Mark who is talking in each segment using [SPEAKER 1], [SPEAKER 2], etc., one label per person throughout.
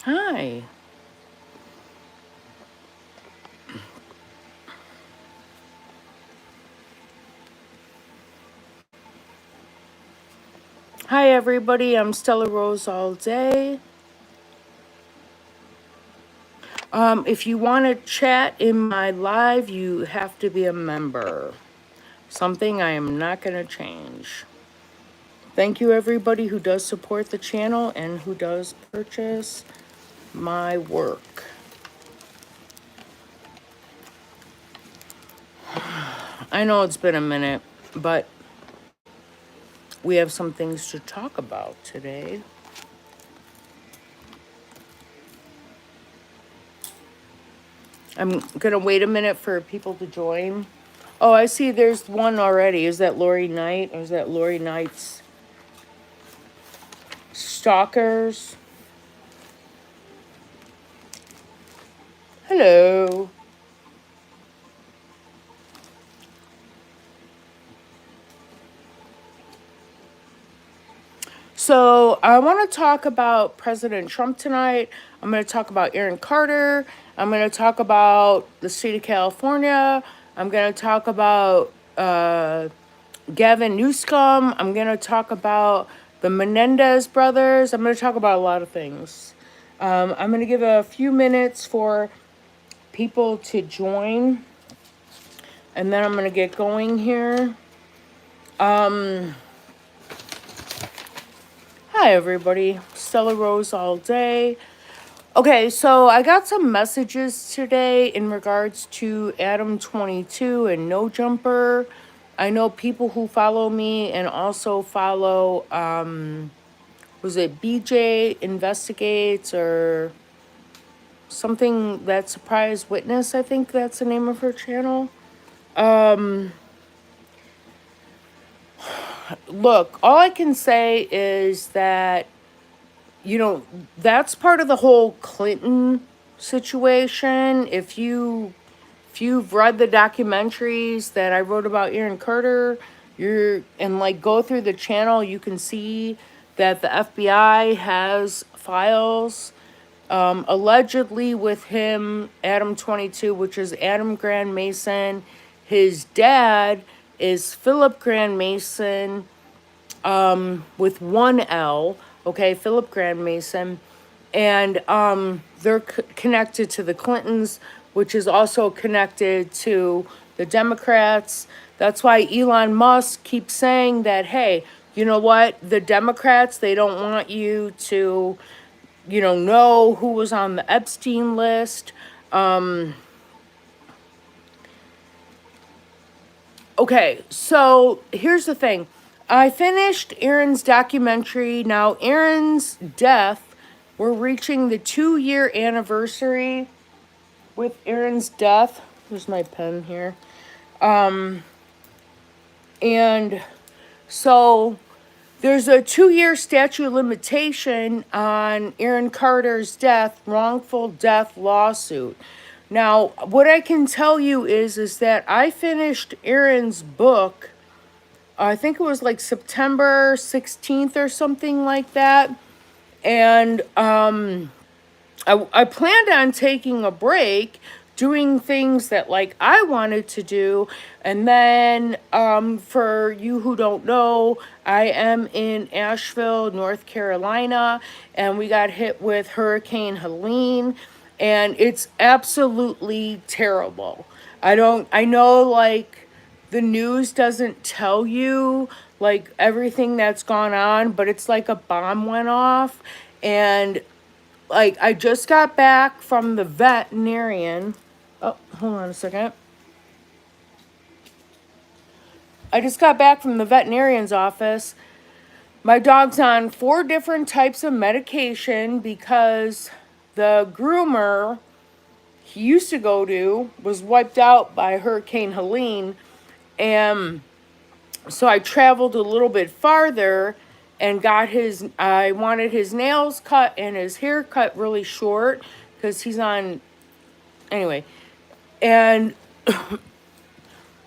[SPEAKER 1] Hi. Hi, everybody. I'm StellaRoseAllDay. If you want to chat in my live, you have to be a member. Something I am not going to change. Thank you, everybody who does support the channel and who does purchase my work. I know it's been a minute, but we have some things to talk about today. I'm going to wait a minute for people to join. Oh, I see there's one already. Is that Lori Knight? Or is that Lori Knight's Stalkers? Hello. So I want to talk about President Trump tonight. I'm going to talk about Aaron Carter. I'm going to talk about the state of California. I'm going to talk about Gavin Newsom. I'm going to talk about the Menendez brothers. I'm going to talk about a lot of things. I'm going to give a few minutes for people to join, and then I'm going to get going here. Hi, everybody. StellaRoseAllDay. Okay, so I got some messages today in regards to Adam 22 and No Jumper. I know people who follow me and also follow, was it BJ Investigates or something, that Surprise Witness, I think that's the name of her channel. Look, all I can say is that, that's part of the whole Clinton situation. If you've read the documentaries that I wrote about Aaron Carter, go through the channel, you can see that the FBI has files allegedly with him, Adam 22, which is Adam Grand Mason. His dad is Philip Grand Mason, with one L, okay, Philip Grand Mason. And they're connected to the Clintons, which is also connected to the Democrats. That's why Elon Musk keeps saying that, hey, you know what? The Democrats, they don't want you to, know who was on the Epstein list. Okay, so here's the thing. I finished Aaron's documentary. Now, Aaron's death, we're reaching the 2-year anniversary with Aaron's death. Here's my pen here. And so there's a 2-year statute of limitation on Aaron Carter's death, wrongful death lawsuit. Now, what I can tell you is that I finished Aaron's book, I think it was like September 16th or something like that. And I planned on taking a break, doing things that like I wanted to do. And then for you who don't know, I am in Asheville, North Carolina, and we got hit with Hurricane Helene, and it's absolutely terrible. I know, like, the news doesn't tell you like everything that's gone on, but it's like a bomb went off. And like, I just got back from the veterinarian. Oh, hold on a second. I just got back from the veterinarian's office. My dog's on 4 different types of medication because the groomer he used to go to was wiped out by Hurricane Helene. And so I traveled a little bit farther and I wanted his nails cut and his hair cut really short because he's on, anyway. And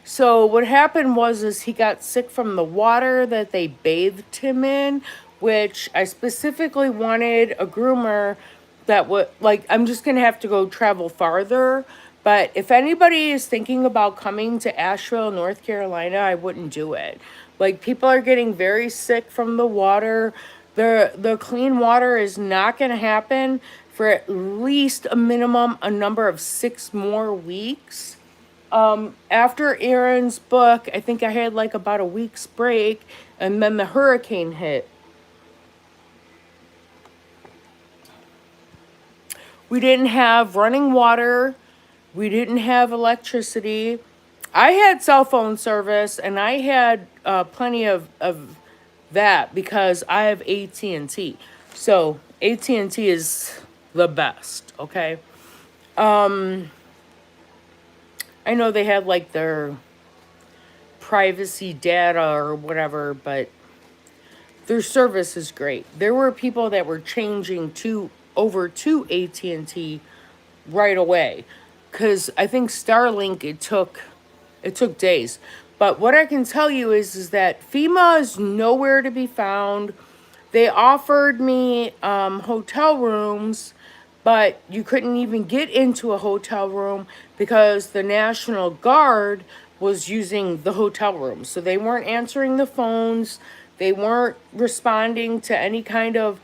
[SPEAKER 1] so what happened is he got sick from the water that they bathed him in, which I specifically wanted a groomer that would, like, I'm just gonna have to go travel farther. But if anybody is thinking about coming to Asheville, North Carolina, I wouldn't do it. Like, people are getting very sick from the water. The clean water is not gonna happen for at least a minimum a number of 6 more weeks. After Aaron's book, I think I had like about a week's break, and then the hurricane hit. We didn't have running water. We didn't have electricity. I had cell phone service, and I had plenty of that because I have AT&T. So AT&T is the best, okay? I know they had like their privacy data or whatever, but their service is great. There were people that were changing to over to AT&T right away, because I think Starlink, it took days. But what I can tell you is that FEMA is nowhere to be found. They offered me hotel rooms, but you couldn't even get into a hotel room because the National Guard was using the hotel room. So they weren't answering the phones. They weren't responding to any kind of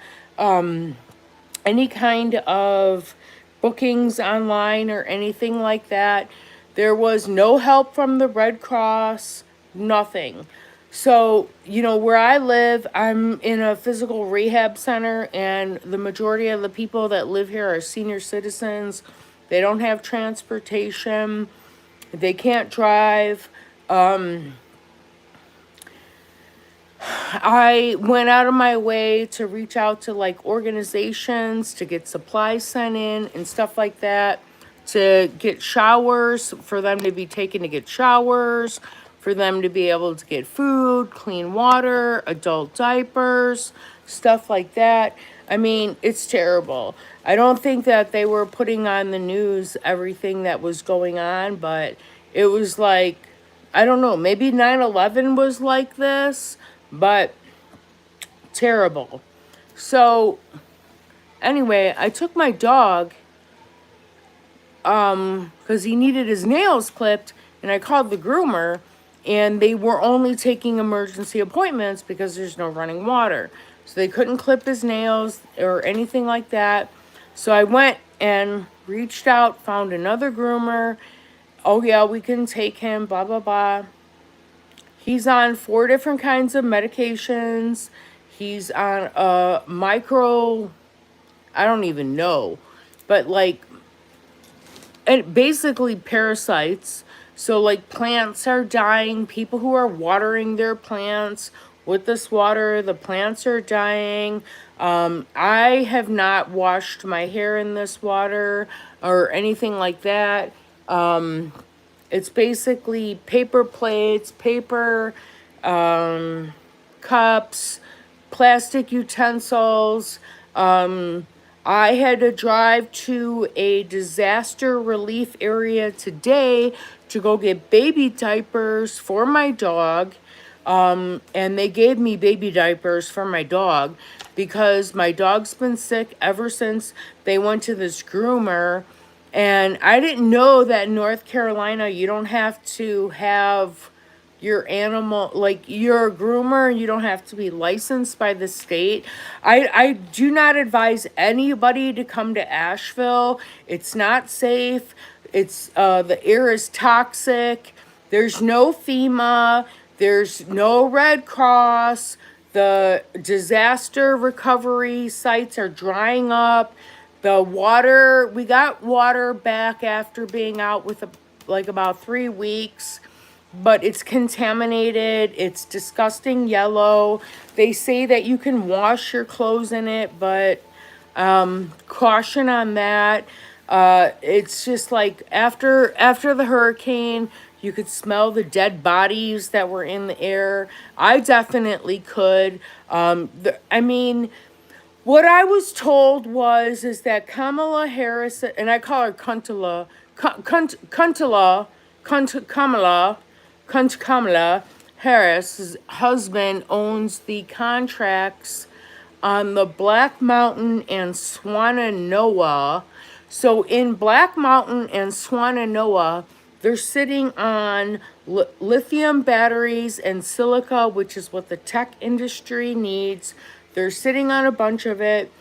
[SPEAKER 1] bookings online or anything like that. There was no help from the Red Cross, nothing. So, where I live, I'm in a physical rehab center, and the majority of the people that live here are senior citizens. They don't have transportation. They can't drive. I went out of my way to reach out to like organizations to get supplies sent in and stuff like that, to get showers for them to be taken to get showers, for them to be able to get food, clean water, adult diapers, stuff like that. I mean, it's terrible. I don't think that they were putting on the news everything that was going on, but it was like, I don't know, maybe 9/11 was like this, but terrible. So anyway, I took my dog because he needed his nails clipped, and I called the groomer, and they were only taking emergency appointments because there's no running water. So they couldn't clip his nails or anything like that. So I went and reached out, found another groomer. Oh yeah, we can take him, blah blah blah. He's on 4 different kinds of medications. He's on a I don't even know, but like, and basically parasites. So like, plants are dying. People who are watering their plants with this water, the plants are dying. I have not washed my hair in this water or anything like that. It's basically paper plates, paper cups, plastic utensils. I had to drive to a disaster relief area today to go get baby diapers for my dog. And they gave me baby diapers for my dog because my dog's been sick ever since they went to this groomer. And I didn't know that in North Carolina, you don't have to have your animal, like, you're a groomer, you don't have to be licensed by the state. I do not advise anybody to come to Asheville. It's not safe. The air is toxic. There's no FEMA. There's no Red Cross. The disaster recovery sites are drying up. The water, we got water back after being out with like about 3 weeks, but it's contaminated. It's disgusting yellow. They say that you can wash your clothes in it, but caution on that. It's just like, after the hurricane, you could smell the dead bodies that were in the air. I definitely could. I mean, what I was told is that Kamala Harris, and I call her Kamala Harris's husband owns the contracts on the Black Mountain and Swannanoa. So in Black Mountain and Swannanoa, they're sitting on lithium batteries and silica, which is what the tech industry needs. They're sitting on a bunch of it.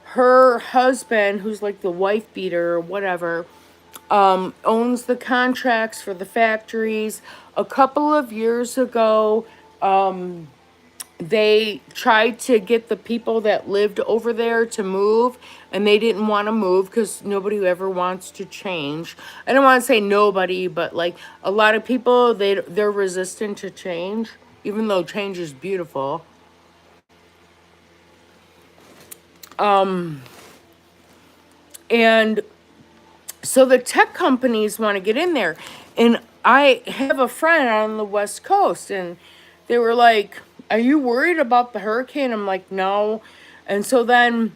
[SPEAKER 1] Her husband, who's like the wife beater or whatever, owns the contracts for the factories. A couple of years ago, they tried to get the people that lived over there to move, and they didn't want to move because nobody ever wants to change. I don't want to say nobody, but like a lot of people, they're resistant to change, even though change is beautiful. And so the tech companies want to get in there. And I have a friend on the West Coast, and they were like, "Are you worried about the hurricane?" I'm like, "No." And so then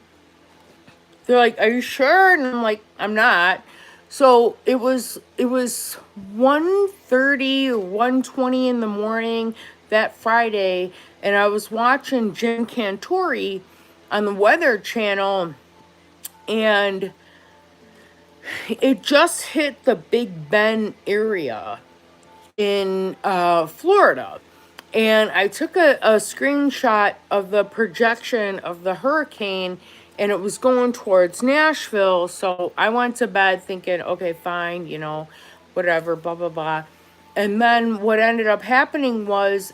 [SPEAKER 1] they're like, "Are you sure?" And I'm like, "I'm not." So it was 1:30 or 1:20 in the morning that Friday, and I was watching Jim Cantori on the Weather Channel, and it just hit the Big Bend area in Florida. And I took a screenshot of the projection of the hurricane, and it was going towards Nashville. So I went to bed thinking, okay, fine, whatever, blah, blah, blah. And then what ended up happening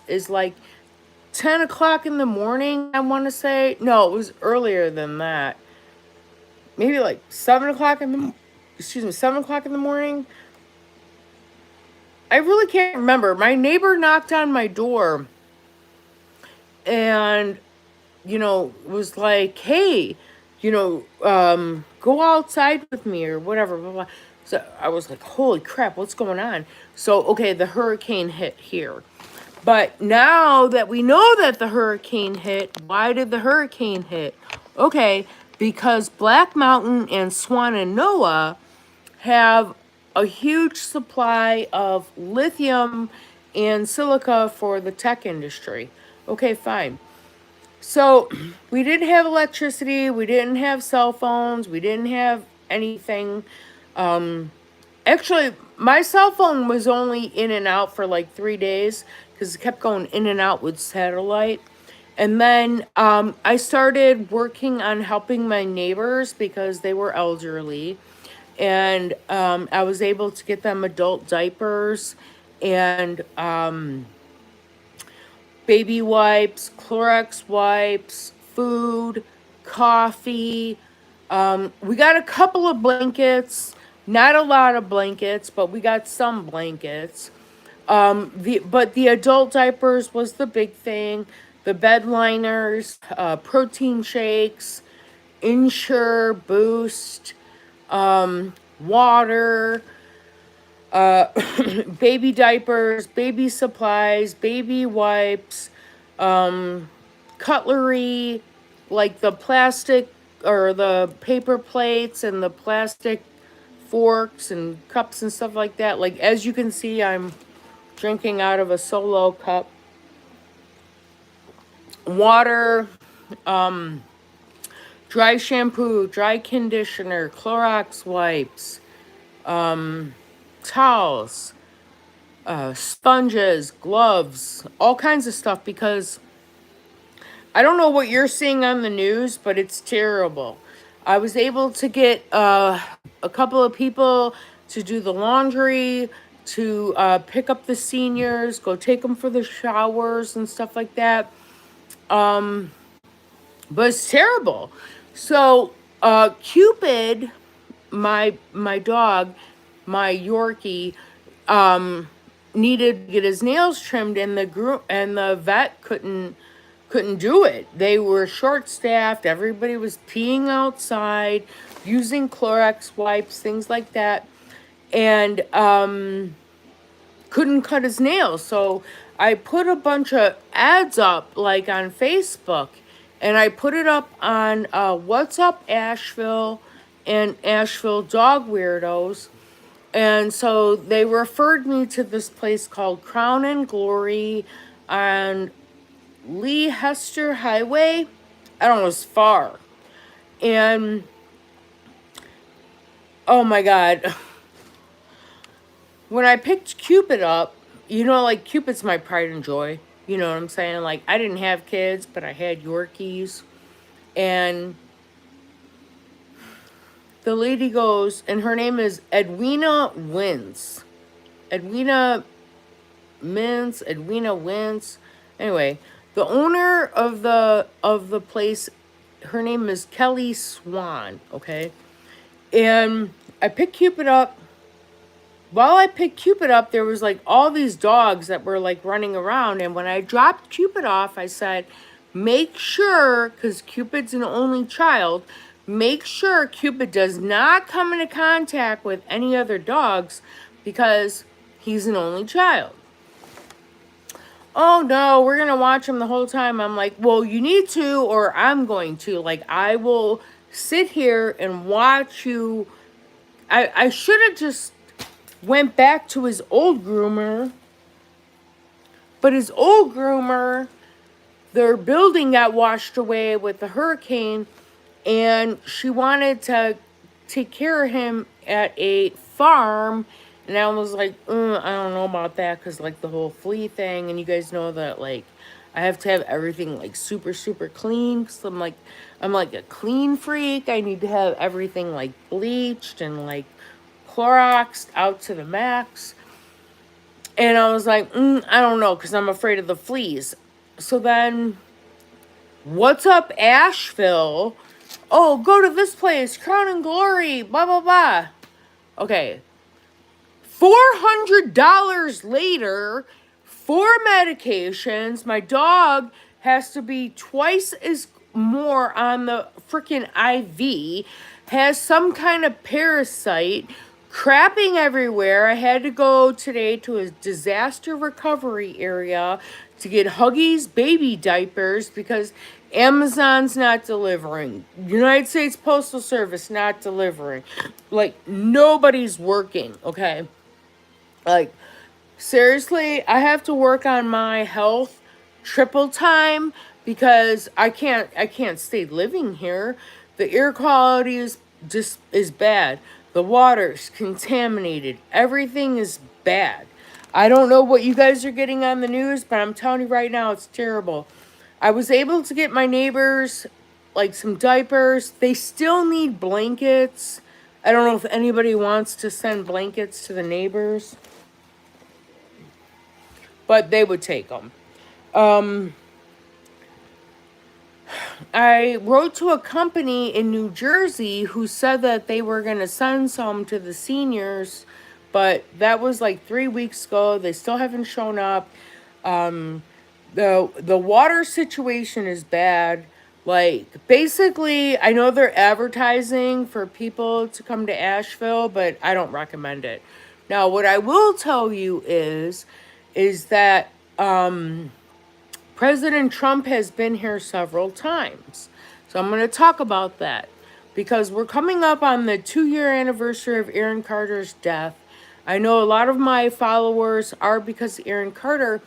[SPEAKER 1] is like 10 o'clock in the morning, I want to say. No, it was earlier than that. Maybe like 7 o'clock in the morning. I really can't remember. My neighbor knocked on my door and, was like, "Hey, go outside with me," or whatever, blah, blah. So I was like, "Holy crap, what's going on?" So, okay, the hurricane hit here. But now that we know that the hurricane hit, why did the hurricane hit? Okay, because Black Mountain and Swannanoa have a huge supply of lithium and silica for the tech industry. Okay, fine. So we didn't have electricity, we didn't have cell phones, we didn't have anything. Actually, my cell phone was only in and out for like 3 days because it kept going in and out with satellite. And then I started working on helping my neighbors because they were elderly. And I was able to get them adult diapers and baby wipes, Clorox wipes, food, coffee. We got a couple of blankets, not a lot of blankets, but we got some blankets. But the adult diapers was the big thing. The bed liners, protein shakes, Ensure, Boost, water, baby diapers, baby supplies, baby wipes, cutlery, like the plastic or the paper plates and the plastic forks and cups and stuff like that. Like, as you can see, I'm drinking out of a solo cup. Water, dry shampoo, dry conditioner, Clorox wipes, towels, sponges, gloves, all kinds of stuff, because I don't know what you're seeing on the news, but it's terrible. I was able to get a couple of people to do the laundry, to pick up the seniors, go take them for the showers and stuff like that. But it's terrible. So Cupid, my dog, my Yorkie, needed to get his nails trimmed, and the vet couldn't do it. They were short staffed. Everybody was peeing outside, using Clorox wipes, things like that, and couldn't cut his nails. So I put a bunch of ads up, like on Facebook, and I put it up on What's Up Asheville and Asheville Dog Weirdos. And so they referred me to this place called Crown and Glory on Lee Hester Highway. I don't know, it was far. And oh my God, when I picked Cupid up, you know, like Cupid's my pride and joy. You know what I'm saying? Like, I didn't have kids, but I had Yorkies. And the lady goes, and her name is Edwina Wins. Edwina Wins. Anyway, the owner of the place, her name is Kelly Swan, okay? And I picked Cupid up. While I picked Cupid up, there was like all these dogs that were like running around. And when I dropped Cupid off, I said, make sure, because Cupid's an only child, make sure Cupid does not come into contact with any other dogs because he's an only child. Oh no, we're gonna watch him the whole time. I'm like, well, you need to, or I'm going to. Like, I will sit here and watch you. I should have just went back to his old groomer, but his old groomer, their building got washed away with the hurricane, and she wanted to take care of him at a farm. And I was like, I don't know about that, because like the whole flea thing, and you guys know that like I have to have everything like super super clean, because I'm like a clean freak. I need to have everything like bleached and like Cloroxed out to the max. And I was like, I don't know, because I'm afraid of the fleas. So then, what's up, Asheville? Oh, go to this place, Crown and Glory, blah, blah, blah. Okay. $400 later, 4 medications. My dog has to be twice as more on the freaking IV. Has some kind of parasite. Crapping everywhere. I had to go today to a disaster recovery area to get Huggies baby diapers because Amazon's not delivering. United States Postal Service not delivering. Like, nobody's working, okay? Like, seriously, I have to work on my health triple time because I can't stay living here. The air quality is bad. The water's contaminated. Everything is bad. I don't know what you guys are getting on the news, but I'm telling you right now, it's terrible. I was able to get my neighbors like some diapers. They still need blankets. I don't know if anybody wants to send blankets to the neighbors, but they would take them. I wrote to a company in New Jersey who said that they were going to send some to the seniors, but that was like 3 weeks ago. They still haven't shown up. The water situation is bad. Like, basically, I know they're advertising for people to come to Asheville, but I don't recommend it. Now, what I will tell you is that President Trump has been here several times. So I'm going to talk about that because we're coming up on the 2-year anniversary of Aaron Carter's death. I know a lot of my followers are because of Aaron Carter.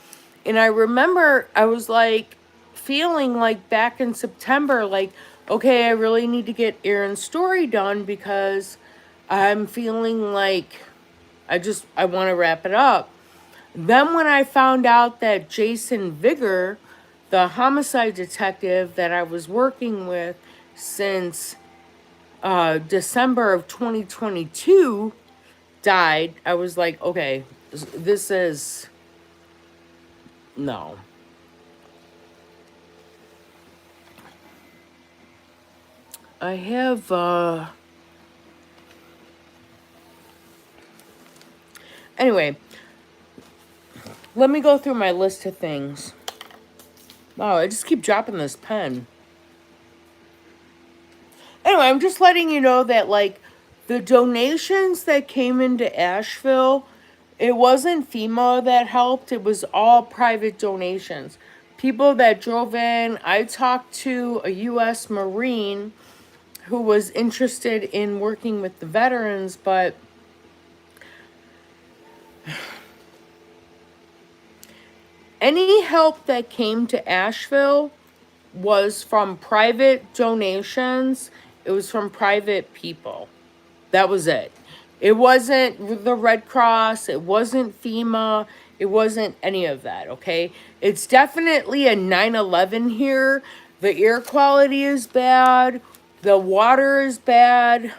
[SPEAKER 1] And I remember I was like feeling like back in September, like, okay, I really need to get Aaron's story done because I'm feeling like I want to wrap it up. Then when I found out that Jason Vigor, the homicide detective that I was working with since December of 2022, died, I was like, okay, this is... no. I have... Anyway, let me go through my list of things. Wow, I just keep dropping this pen. Anyway, I'm just letting you know that, like, the donations that came into Asheville, it wasn't FEMA that helped. It was all private donations. People that drove in. I talked to a U.S. Marine who was interested in working with the veterans, but any help that came to Asheville was from private donations. It was from private people. That was it. It wasn't the Red Cross. It wasn't FEMA. It wasn't any of that, okay? It's definitely a 9/11 here. The air quality is bad. The water is bad.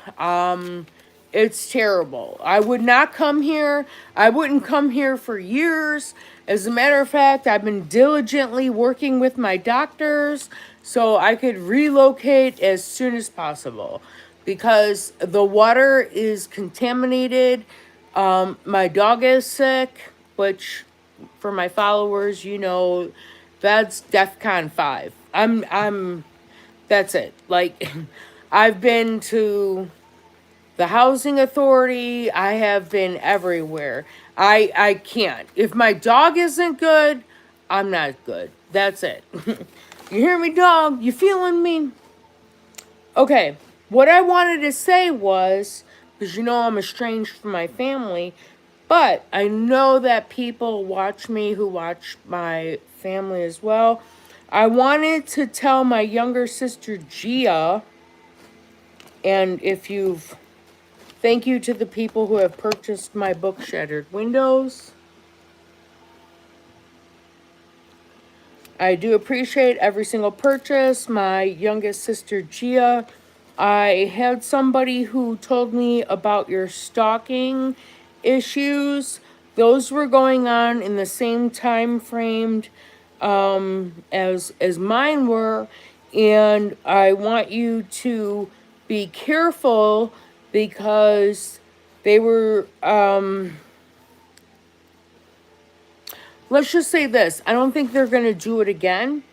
[SPEAKER 1] It's terrible. I would not come here. I wouldn't come here for years. As a matter of fact, I've been diligently working with my doctors so I could relocate as soon as possible because the water is contaminated. My dog is sick, which for my followers, you know, that's DEFCON 5. That's it. Like, I've been to the housing authority. I have been everywhere. I can't. If my dog isn't good, I'm not good. That's it. You hear me, dog? You feeling me? Okay. What I wanted to say was, because you know I'm estranged from my family, but I know that people watch me who watch my family as well. I wanted to tell my younger sister Gia, and if you've thank you to the people who have purchased my book, Shattered Windows. I do appreciate every single purchase. My youngest sister, Gia, I had somebody who told me about your stalking issues. Those were going on in the same time frame as mine were, and I want you to be careful because they were let's just say this. I don't think they're going to do it again,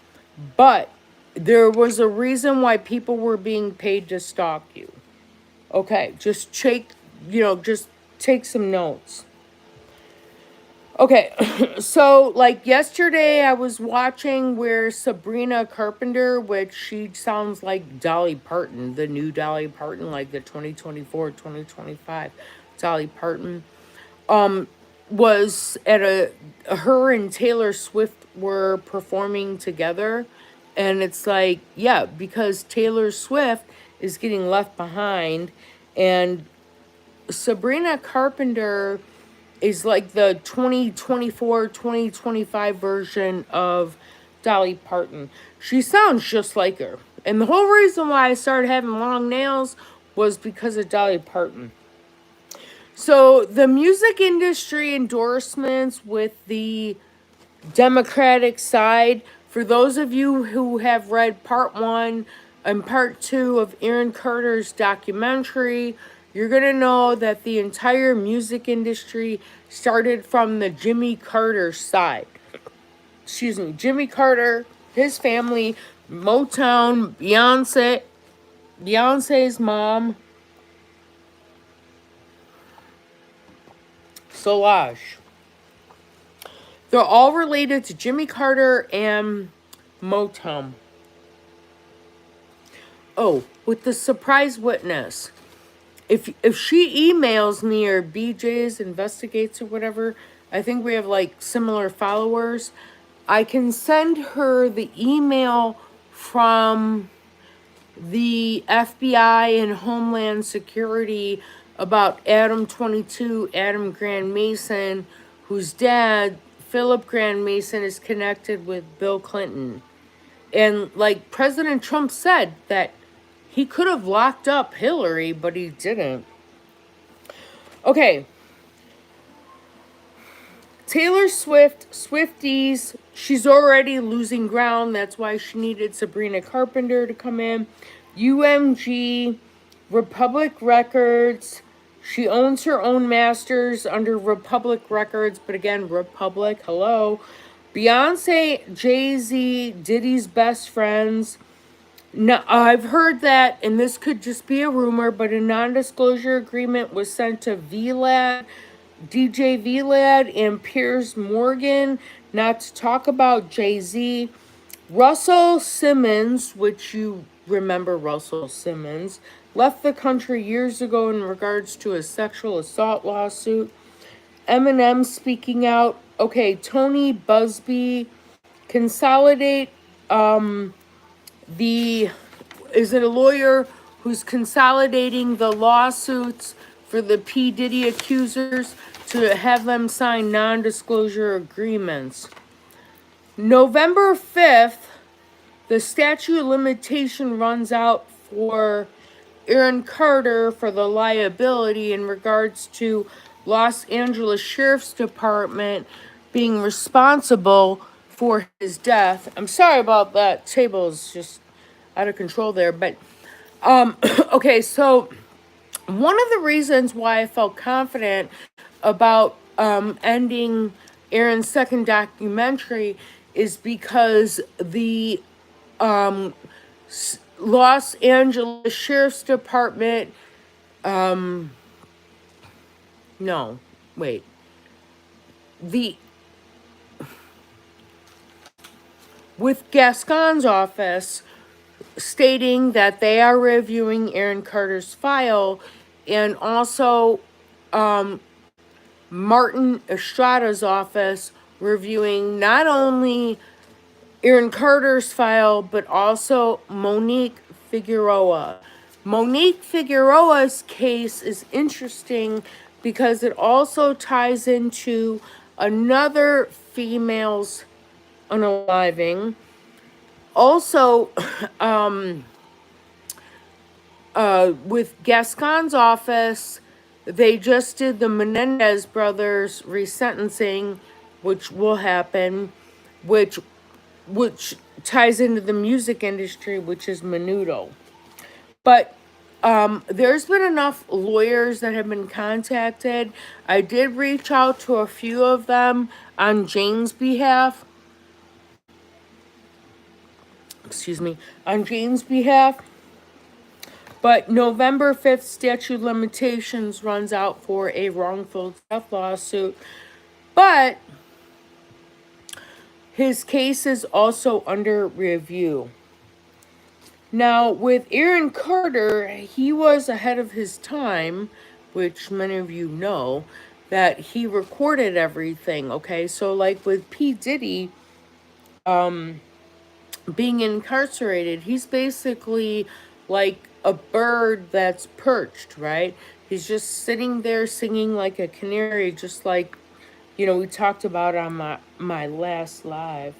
[SPEAKER 1] but there was a reason why people were being paid to stalk you. Okay, just just take some notes. Okay, so like yesterday I was watching where Sabrina Carpenter, which she sounds like Dolly Parton, the new Dolly Parton, like the 2024, 2025 Dolly Parton, was at her and Taylor Swift were performing together. And it's like, yeah, because Taylor Swift is getting left behind and Sabrina Carpenter is like the 2024, 2025 version of Dolly Parton. She sounds just like her. And the whole reason why I started having long nails was because of Dolly Parton. So the music industry endorsements with the Democratic side, for those of you who have read part 1 and part 2 of Aaron Carter's documentary, you're going to know that the entire music industry started from the Jimmy Carter side. Excuse me, Jimmy Carter, his family, Motown, Beyonce's mom, Solange. They're all related to Jimmy Carter and Motown. Oh, with the surprise witness. If she emails me or BJ's investigates or whatever, I think we have like similar followers. I can send her the email from the FBI and Homeland Security about Adam 22, Adam Grand Mason, whose dad, Philip Grand Mason, is connected with Bill Clinton. And like President Trump said that he could have locked up Hillary, but he didn't. Okay. Taylor Swift, Swifties, she's already losing ground. That's why she needed Sabrina Carpenter to come in. UMG, Republic Records. She owns her own masters under Republic Records, but again, Republic, hello. Beyonce, Jay-Z, Diddy's best friends. No, I've heard that, and this could just be a rumor, but a non-disclosure agreement was sent to VLAD, DJ VLAD, and Piers Morgan, not to talk about Jay-Z. Russell Simmons, which you remember Russell Simmons, left the country years ago in regards to a sexual assault lawsuit. Eminem speaking out. Okay, Tony Busby, consolidate Is it a lawyer who's consolidating the lawsuits for the P. Diddy accusers to have them sign non-disclosure agreements. November 5th, the statute of limitation runs out for Aaron Carter for the liability in regards to Los Angeles Sheriff's Department being responsible for his death. I'm sorry about that. Table is just out of control there. But, okay, so one of the reasons why I felt confident about ending Aaron's second documentary is because the Los Angeles Sheriff's Department, no, wait, the with Gascon's office stating that they are reviewing Aaron Carter's file, and also Martin Estrada's office reviewing not only Aaron Carter's file, but also Monique Figueroa. Monique Figueroa's case is interesting because it also ties into another female's unaliving. Also, with Gascon's office, they just did the Menendez brothers resentencing, which will happen, which ties into the music industry, which is Menudo. But there's been enough lawyers that have been contacted. I did reach out to a few of them on Jane's behalf. On Jane's behalf. But November 5th statute of limitations runs out for a wrongful death lawsuit. But his case is also under review. Now, with Aaron Carter, he was ahead of his time, which many of you know, that he recorded everything, okay? So, like with P. Diddy being incarcerated, he's basically like a bird that's perched, right? He's just sitting there singing like a canary, just like, we talked about on my last live.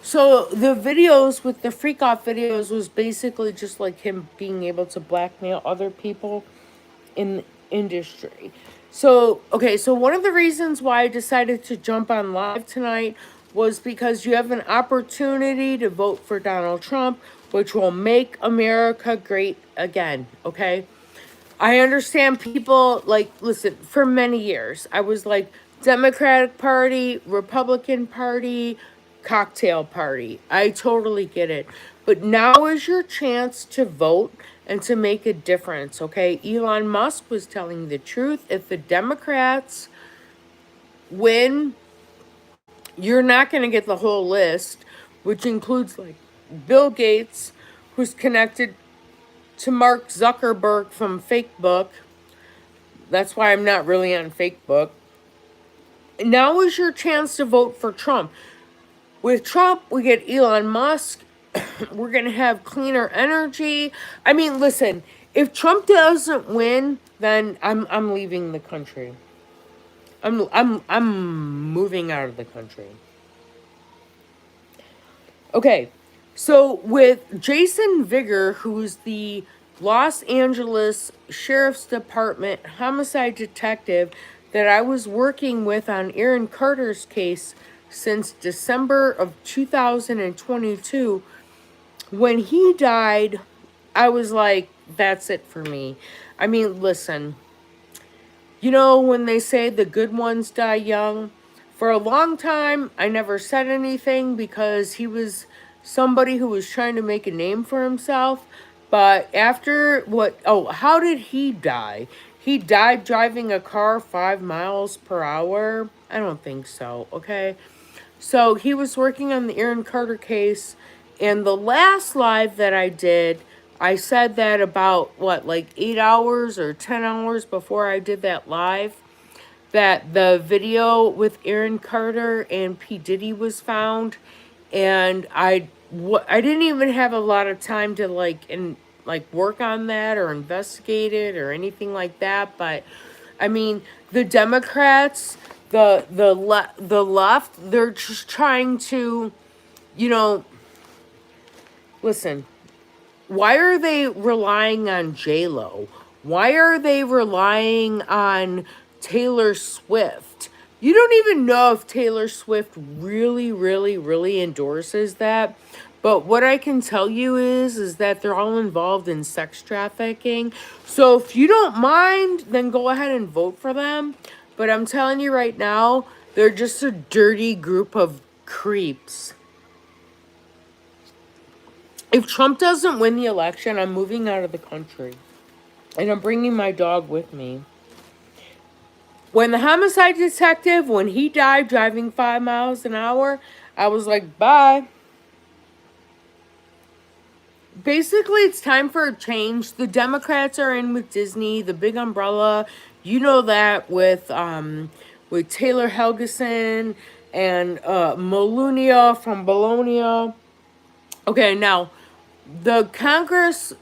[SPEAKER 1] So the videos with the freak off videos was basically just like him being able to blackmail other people in the industry. So, okay, so one of the reasons why I decided to jump on live tonight was because you have an opportunity to vote for Donald Trump, which will make America great again, okay? I understand people, like, listen, for many years, I was like, Democratic Party, Republican Party, cocktail party. I totally get it. But now is your chance to vote and to make a difference, okay? Elon Musk was telling the truth. If the Democrats win, you're not going to get the whole list, which includes, like, Bill Gates, who's connected to Mark Zuckerberg from Facebook. That's why I'm not really on Facebook. Now is your chance to vote for Trump. With Trump, we get Elon Musk. We're going to have cleaner energy. I mean, listen, if Trump doesn't win, then I'm leaving the country. I'm moving out of the country. Okay. So with Jason Vigor, who's the Los Angeles Sheriff's Department homicide detective that I was working with on Aaron Carter's case since December of 2022, when he died, I was like, that's it for me. I mean, listen, when they say the good ones die young, for a long time, I never said anything because he was somebody who was trying to make a name for himself. But after how did he die? He died driving a car 5 miles per hour? I don't think so, okay? So he was working on the Aaron Carter case, and the last live that I did, I said that about, 8 hours or 10 hours before I did that live, that the video with Aaron Carter and P. Diddy was found, and I didn't even have a lot of time to like work on that or investigate it or anything like that. But I mean, the Democrats, the left, they're just trying to, you know, listen. Why are they relying on J Lo? Why are they relying on Taylor Swift? You don't even know if Taylor Swift really, really, really endorses that. But what I can tell you is that they're all involved in sex trafficking. So if you don't mind, then go ahead and vote for them. But I'm telling you right now, they're just a dirty group of creeps. If Trump doesn't win the election, I'm moving out of the country. And I'm bringing my dog with me. When the homicide detective, when he died driving 5 miles an hour, I was like, bye. Basically, it's time for a change. The Democrats are in with Disney, the big umbrella. You know that with Taylor Helgeson and Molunia from Bologna. Okay, now the Congress,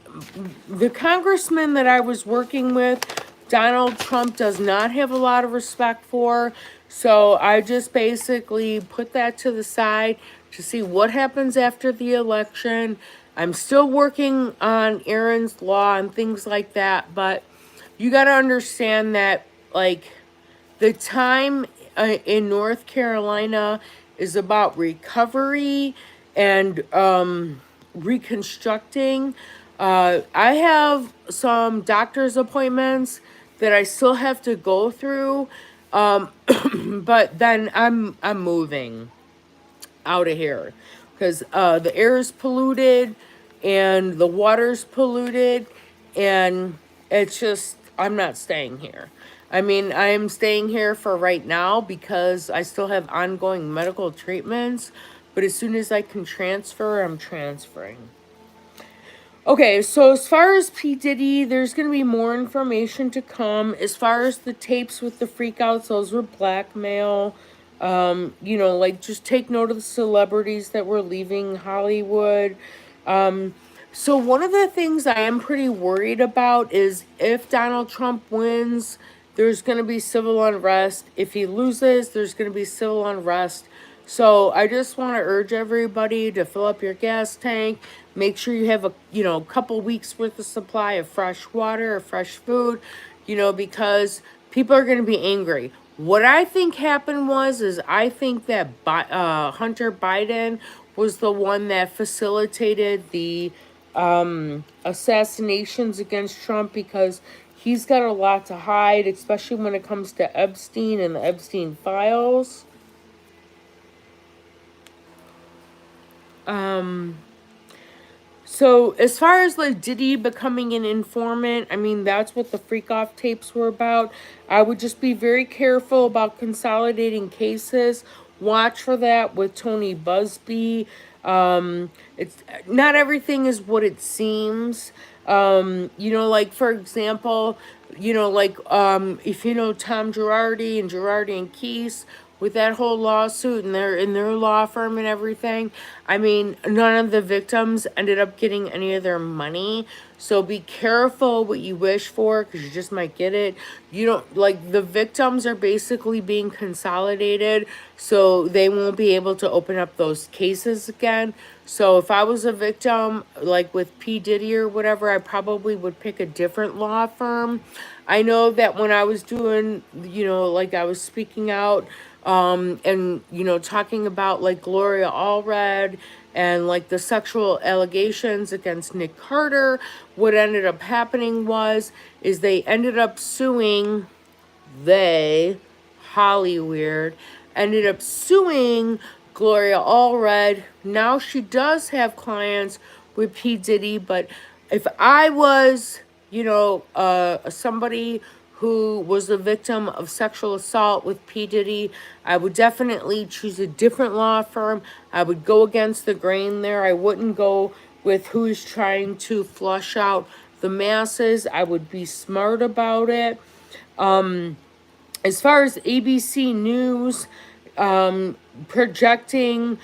[SPEAKER 1] the congressman that I was working with, Donald Trump does not have a lot of respect for. So I just basically put that to the side to see what happens after the election. I'm still working on Aaron's Law and things like that, but you got to understand that, like, the time in North Carolina is about recovery and reconstructing. I have some doctor's appointments that I still have to go through, but then I'm moving out of here because the air is polluted and the water's polluted, and it's just, I'm not staying here. I mean, I'm staying here for right now because I still have ongoing medical treatments, but as soon as I can transfer, I'm transferring. Okay, so as far as P. Diddy, there's going to be more information to come. As far as the tapes with the freakouts, those were blackmail. Like, just take note of the celebrities that were leaving Hollywood. So one of the things I am pretty worried about is if Donald Trump wins, there's going to be civil unrest. If he loses, there's going to be civil unrest. So I just want to urge everybody to fill up your gas tank. Make sure you have a couple weeks worth of supply of fresh water or fresh food, because people are going to be angry. What I think happened is I think that Hunter Biden was the one that facilitated the assassinations against Trump because he's got a lot to hide, especially when it comes to Epstein and the Epstein files. So as far as like Diddy becoming an informant, I mean, that's what the freak off tapes were about. I would just be very careful about consolidating cases. Watch for that with Tony Busby. It's not everything is what it seems. Like for example, if you know Tom Girardi and Girardi and Keese with that whole lawsuit and they're in their law firm and everything. I mean, none of the victims ended up getting any of their money. So be careful what you wish for because you just might get it. You don't, like, the victims are basically being consolidated so they won't be able to open up those cases again. So if I was a victim, like with P. Diddy or whatever, I probably would pick a different law firm. I know that when I was doing, like I was speaking out, and talking about like Gloria Allred and like the sexual allegations against Nick Carter, what ended up happening is they ended up suing they Hollyweird ended up suing Gloria Allred. Now she does have clients with P. Diddy, but if I was, somebody who was a victim of sexual assault with P. Diddy, I would definitely choose a different law firm. I would go against the grain there. I wouldn't go with who's trying to flush out the masses. I would be smart about it. As far as ABC News projecting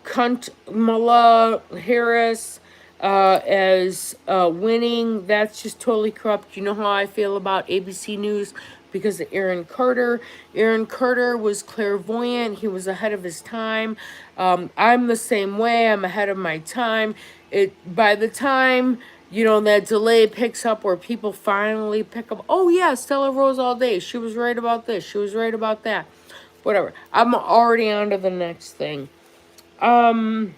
[SPEAKER 1] Kamala Harris as winning. That's just totally corrupt. You know how I feel about ABC News because of Aaron Carter. Aaron Carter was clairvoyant. He was ahead of his time. I'm the same way. I'm ahead of my time. By the time that delay picks up where people finally pick up, oh yeah, StellaRoseAllDay, she was right about this, she was right about that, whatever. I'm already on to the next thing. I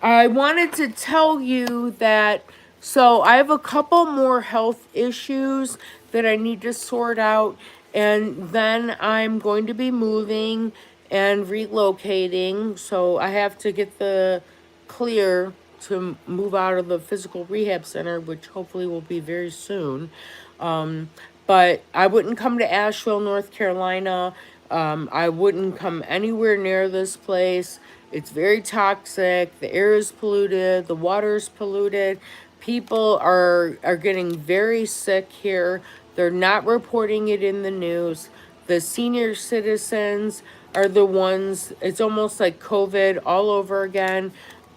[SPEAKER 1] wanted to tell you that, so I have a couple more health issues that I need to sort out, and then I'm going to be moving and relocating, so I have to get the clear to move out of the physical rehab center, which hopefully will be very soon. But I wouldn't come to Asheville, North Carolina. I wouldn't come anywhere near this place. It's very toxic. The air is polluted. The water is polluted. People are getting very sick here. They're not reporting it in the news. The senior citizens are the ones, it's almost like COVID all over again.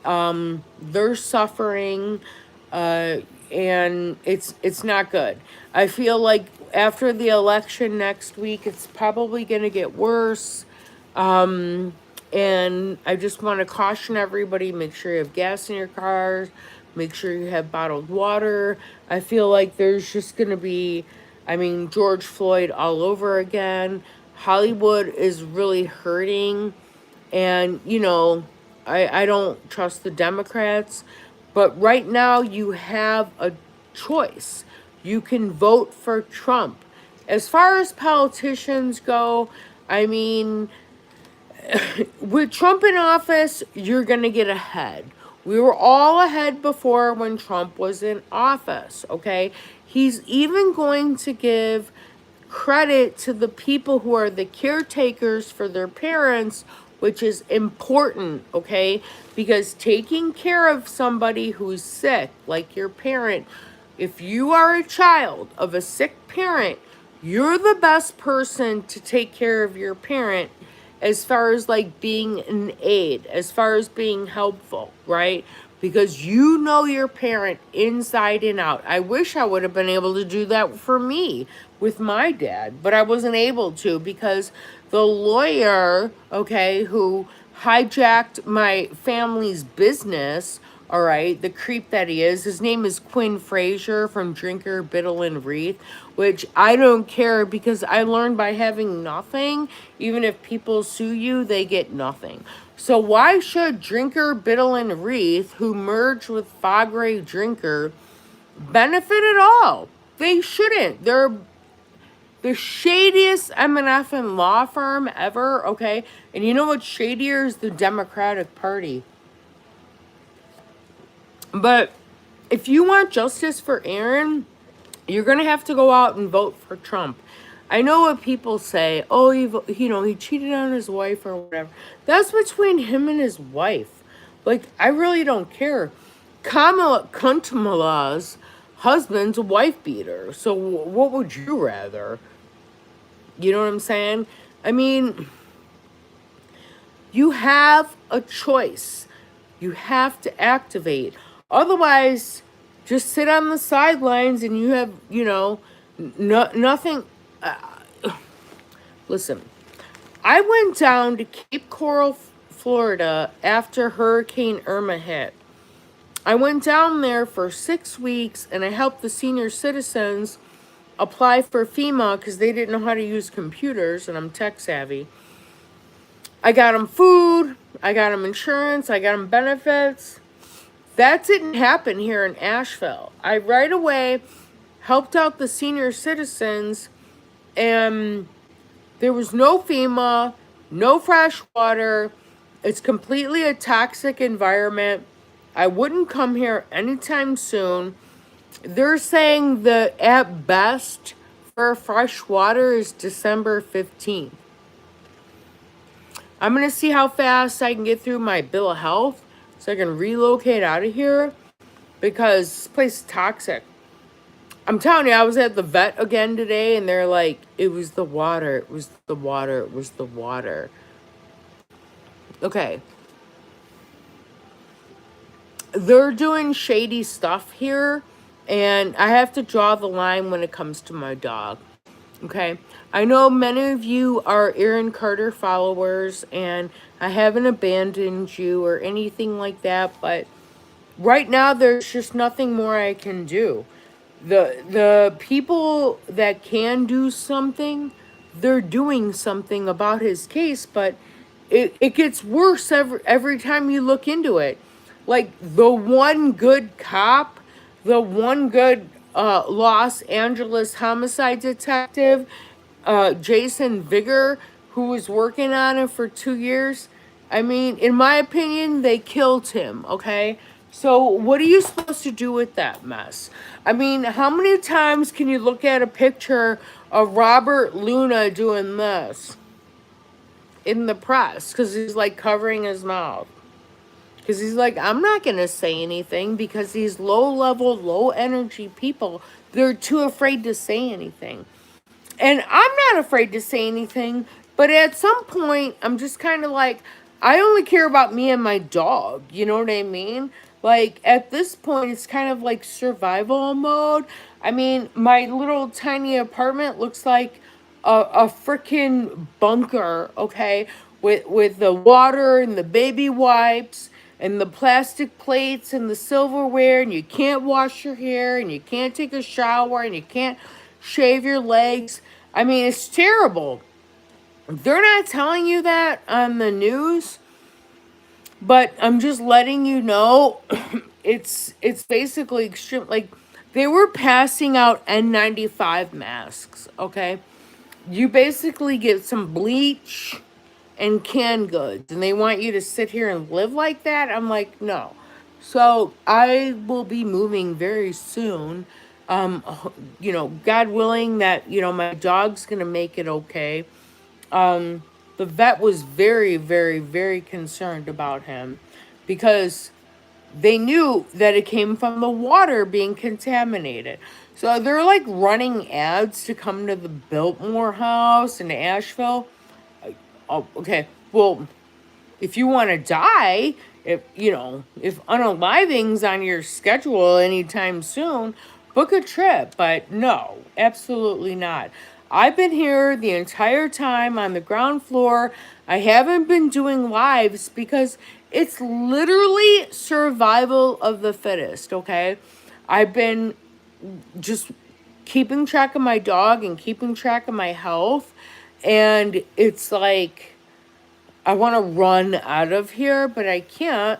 [SPEAKER 1] They're suffering, and it's not good. I feel like after the election next week, it's probably going to get worse. And I just want to caution everybody, make sure you have gas in your cars, make sure you have bottled water. I feel like there's just going to be, George Floyd all over again. Hollywood is really hurting. And, I don't trust the Democrats. But right now you have a choice. You can vote for Trump. As far as politicians go, with Trump in office, you're going to get ahead. We were all ahead before when Trump was in office, okay? He's even going to give credit to the people who are the caretakers for their parents, which is important, okay? Because taking care of somebody who's sick, like your parent, if you are a child of a sick parent, you're the best person to take care of your parent as far as like being an aid, as far as being helpful, right? Because you know your parent inside and out. I wish I would have been able to do that for me with my dad, but I wasn't able to because the lawyer, okay, who hijacked my family's business, all right, the creep that he is. His name is Quinn Frazier from Drinker, Biddle, and Wreath, which I don't care because I learned by having nothing, even if people sue you, they get nothing. So why should Drinker, Biddle, and Wreath, who merged with Fagre Drinker, benefit at all? They shouldn't. They're the shadiest M&F law firm ever, okay? And you know what's shadier is the Democratic Party. But if you want justice for Aaron, you're going to have to go out and vote for Trump. I know what people say, oh, he cheated on his wife or whatever. That's between him and his wife. Like, I really don't care. Kamala's husband's a wife beater. So what would you rather? You know what I'm saying? You have a choice. You have to activate. Otherwise, just sit on the sidelines and you have, nothing. Listen, I went down to Cape Coral, Florida after Hurricane Irma hit. I went down there for 6 weeks and I helped the senior citizens apply for FEMA because they didn't know how to use computers, and I'm tech savvy. I got them food, I got them insurance, I got them benefits. That didn't happen here in Asheville. I right away helped out the senior citizens, and there was no FEMA, no fresh water. It's completely a toxic environment. I wouldn't come here anytime soon. They're saying that at best for fresh water is December 15th. I'm going to see how fast I can get through my bill of health so I can relocate out of here because this place is toxic. I'm telling you, I was at the vet again today and they're like, it was the water, it was the water, it was the water. Okay. They're doing shady stuff here, and I have to draw the line when it comes to my dog. Okay. I know many of you are Aaron Carter followers, and I haven't abandoned you or anything like that, but right now there's just nothing more I can do. The people that can do something, they're doing something about his case, but it gets worse every time you look into it. Like the one good cop, the one good Los Angeles homicide detective, Jason Vigor, who was working on it for 2 years. I mean, in my opinion, they killed him, okay? So, what are you supposed to do with that mess? I mean, how many times can you look at a picture of Robert Luna doing this in the press? Because he's like covering his mouth. Because he's like, I'm not going to say anything because these low level, low energy people, they're too afraid to say anything. And I'm not afraid to say anything, but at some point, I'm just kind of like, I only care about me and my dog. You know what I mean? Like, at this point, it's kind of like survival mode. I mean, my little tiny apartment looks like a freaking bunker, okay? With the water and the baby wipes and the plastic plates and the silverware, and you can't wash your hair, and you can't take a shower, and you can't shave your legs. I mean, it's terrible. They're not telling you that on the news, but I'm just letting you know it's basically extreme. Like they were passing out N95 masks, okay? You basically get some bleach and canned goods, and they want you to sit here and live like that. I'm like, no. So I will be moving very soon. God willing that, my dog's gonna make it okay. The vet was very, very, very concerned about him because they knew that it came from the water being contaminated. So they're like running ads to come to the Biltmore house in Asheville. Oh, okay. Well, if you want to die, if unaliving's on your schedule anytime soon, book a trip. But no, absolutely not. I've been here the entire time on the ground floor. I haven't been doing lives because it's literally survival of the fittest, okay? I've been just keeping track of my dog and keeping track of my health. And it's like, I want to run out of here, but I can't.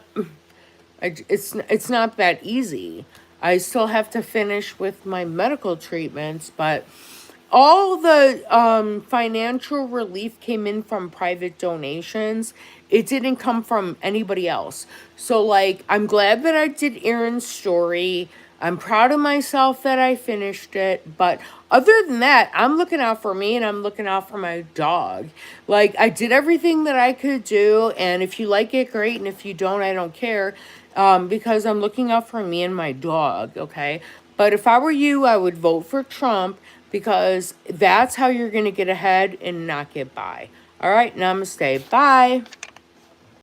[SPEAKER 1] It's not that easy. I still have to finish with my medical treatments, but all the financial relief came in from private donations. It didn't come from anybody else. So, like, I'm glad that I did Aaron's story. I'm proud of myself that I finished it. But other than that, I'm looking out for me and I'm looking out for my dog. Like, I did everything that I could do. And if you like it, great. And if you don't, I don't care. Because I'm looking out for me and my dog, okay? But if I were you, I would vote for Trump because that's how you're going to get ahead and not get by. All right, namaste. Bye.